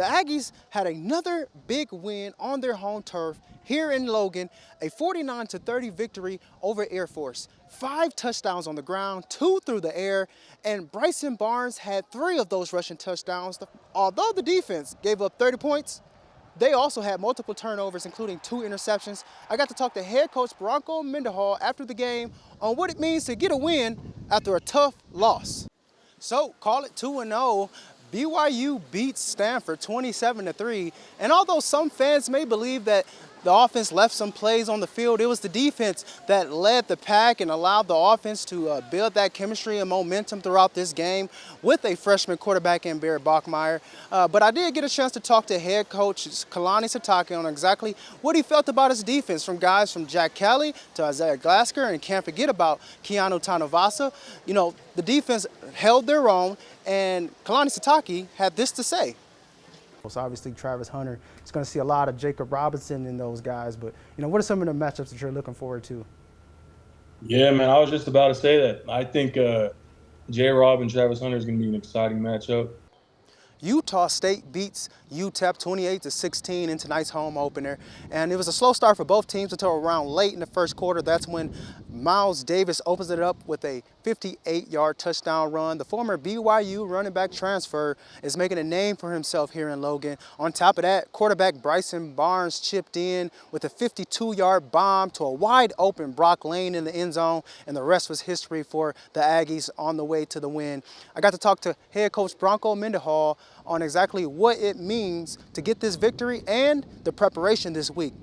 the Aggies had another big win on their home turf here in Logan, a 49-30 victory over Air Force. 5 touchdowns on the ground, 2 through the air, and Bryson Barnes had 3 of those rushing touchdowns. Although the defense gave up 30 points, they also had multiple turnovers, including 2 interceptions. I got to talk to head coach Bronco Mendenhall after the game on what it means to get a win after a tough loss. So call it 2-0. BYU beats Stanford 27-3. And although some fans may believe that the offense left some plays on the field, it was the defense that led the pack and allowed the offense to build that chemistry and momentum throughout this game with a freshman quarterback in Barry Bachmeier. But I did get a chance to talk to head coach Kalani Sitake on exactly what he felt about his defense, from guys from Jack Kelly to Isaiah Glasker, and can't forget about Keanu Tanavasa. You know, the defense held their own, and Kalani Sitake had this to say. So obviously Travis Hunter is going to see a lot of Jacob Robinson in those guys, but you know, what are some of the matchups that you're looking forward to? Yeah, man, I was just about to say that. I think J-Rob and Travis Hunter is going to be an exciting matchup. Utah State beats UTEP 28-16 in tonight's home opener. And it was a slow start for both teams until around late in the first quarter. That's when Miles Davis opens it up with a 58-yard touchdown run. The former BYU running back transfer is making a name for himself here in Logan. On top of that, quarterback Bryson Barnes chipped in with a 52-yard bomb to a wide open Brock Lane in the end zone, and the rest was history for the Aggies on the way to the win. I got to talk to head coach Bronco Mendenhall on exactly what it means to get this victory and the preparation this week.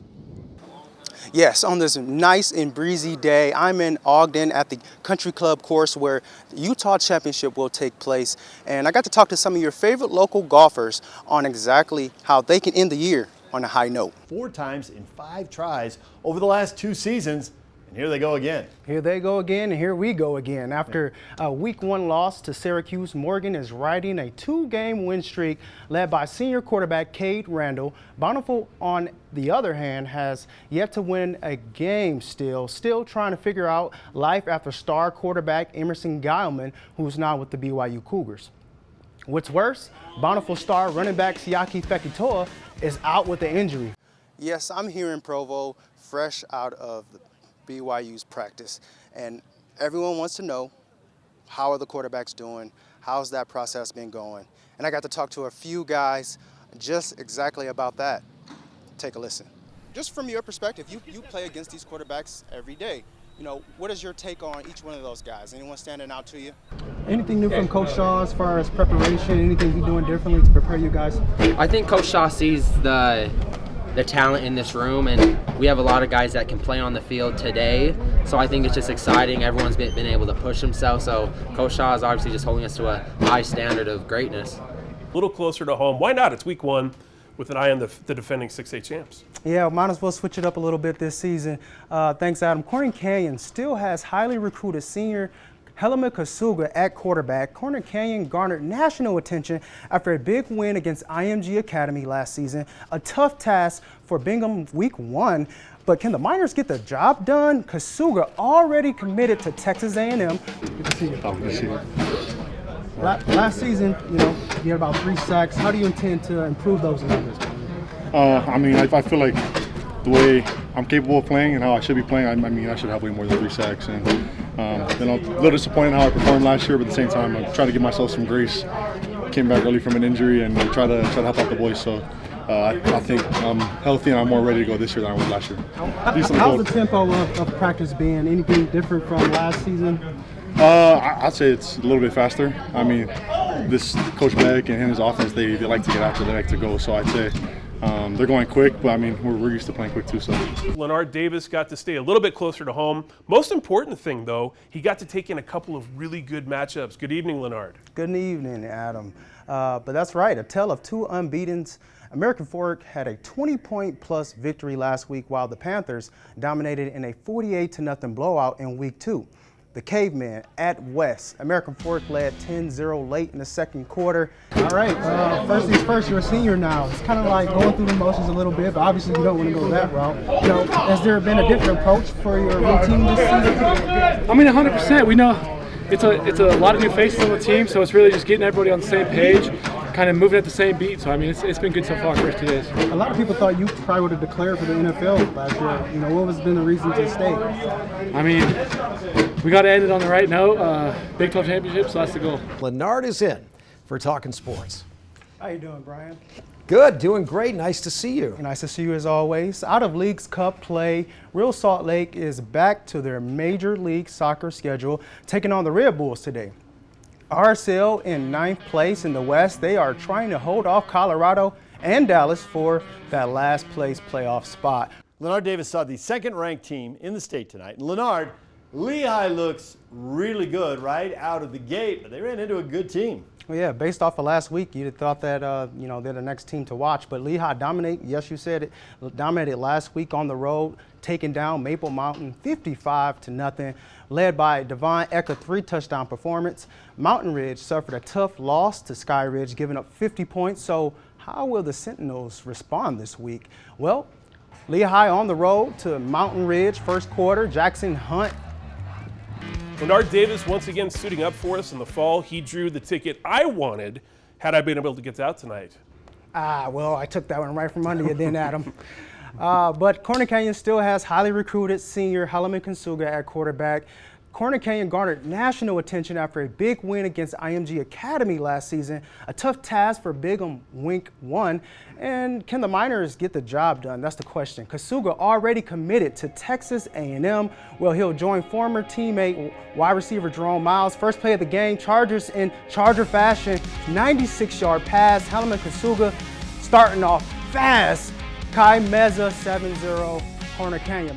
Yes, on this nice and breezy day, I'm in Ogden at the Country Club course where the Utah Championship will take place. And I got to talk to some of your favorite local golfers on exactly how they can end the year on a high note. 4 times in 5 tries over the last 2 seasons. And here they go again. Here they go again, and here we go again. After a week 1 loss to Syracuse, Morgan is riding a 2-game win streak led by senior quarterback Cade Randall. Bountiful, on the other hand, has yet to win a game still trying to figure out life after star quarterback Emerson Guilman, who's now with the BYU Cougars. What's worse, Bountiful star running back Siaki Fekitoa is out with an injury. Yes, I'm here in Provo, fresh out of the BYU's practice, and everyone wants to know, how are the quarterbacks doing? How's that process been going? And I got to talk to a few guys just exactly about that. Take a listen. Just from your perspective, you play against these quarterbacks every day. You know, what is your take on each one of those guys? Anyone standing out to you? Anything new from Coach Shaw as far as preparation? Anything he's doing differently to prepare you guys? I think Coach Shaw sees the talent in this room, and we have a lot of guys that can play on the field today, so I think it's just exciting. Everyone's been able to push himself, so Coach Shaw is obviously just holding us to a high standard of greatness. A little closer to home. Why not? It's week 1 with an eye on the defending 6A champs. Yeah, might as well switch it up a little bit this season. Thanks, Adam. Corning Canyon still has highly recruited senior Helima Kasuga at quarterback. Corning Canyon garnered national attention after a big win against IMG Academy last season. A tough task for Bingham week 1, but can the Miners get the job done? Kasuga already committed to Texas A&M. Good to see you. Oh, good to see you. Last season, you know, you had about 3 sacks. How do you intend to improve those numbers? I mean, I feel like the way I'm capable of playing and how I should be playing, I mean, I should have way more than 3 sacks. And then I'm a little disappointed in how I performed last year, but at the same time, I'm trying to give myself some grace. Came back early from an injury and try to help out the boys. So I think I'm healthy and I'm more ready to go this year than I was last year. How's the tempo of practice been? Anything different from last season? I'd say it's a little bit faster. I mean, this Coach Beck and his offense, they like to get after, they like to go. So I'd say they're going quick, but I mean, we're used to playing quick too. So Lenard Davis got to stay a little bit closer to home. Most important thing, though, he got to take in a couple of really good matchups. Good evening, Lenard. Good evening, Adam. But that's right, a tale of 2 unbeatens. American Fork had a 20-point-plus victory last week, while the Panthers dominated in a 48-0 blowout in week 2. The Cavemen at West. American Fork led 10-0 late in the second quarter. All right, first things first, you're a senior now. It's kind of like going through the motions a little bit, but obviously you don't want to go that route. You know, has there been a different approach for your routine this season? I mean, 100%. We know it's a lot of new faces on the team, so it's really just getting everybody on the same page, kind of moving at the same beat. So I mean, it's been good so far. First 2 days. A lot of people thought you probably would have declared for the NFL last year. You know, what has been the reason to stay? I mean, we got to end it on the right note. Big 12 championship, so that's the goal. Lenard is in for Talking Sports. How you doing, Brian? Good, doing great. Nice to see you. Nice to see you as always. Out of Leagues Cup play, Real Salt Lake is back to their Major League Soccer schedule, taking on the Red Bulls today. RSL in 9th place in the West. They are trying to hold off Colorado and Dallas for that last place playoff spot. Lenard Davis saw the second-ranked team in the state tonight. And Lenard, Lehigh looks really good right out of the gate, but they ran into a good team. Well, yeah, based off of last week, you'd have thought that, they're the next team to watch. But Lehigh yes, you said it, dominated last week on the road, taking down Maple Mountain 55-0, led by Devon Ecker 3-touchdown performance. Mountain Ridge suffered a tough loss to Sky Ridge, giving up 50 points. So how will the Sentinels respond this week? Well, Lehigh on the road to Mountain Ridge, first quarter. Jackson Hunt. Lenard Davis once again suiting up for us in the fall. He drew the ticket I wanted had I been able to get out tonight. Well, I took that one right from under you then, Adam. But Corner Canyon still has highly recruited senior Halaman Kansuga at quarterback. Corner Canyon garnered national attention after a big win against IMG Academy last season. A tough task for Bigham Wink 1. And can the Miners get the job done? That's the question. Kasuga already committed to Texas A&M. Well, he'll join former teammate wide receiver Jerome Miles. First play of the game, Chargers in Charger fashion. 96-yard pass. Halaman Kasuga starting off fast. Kai Meza 7-0 Corner Canyon.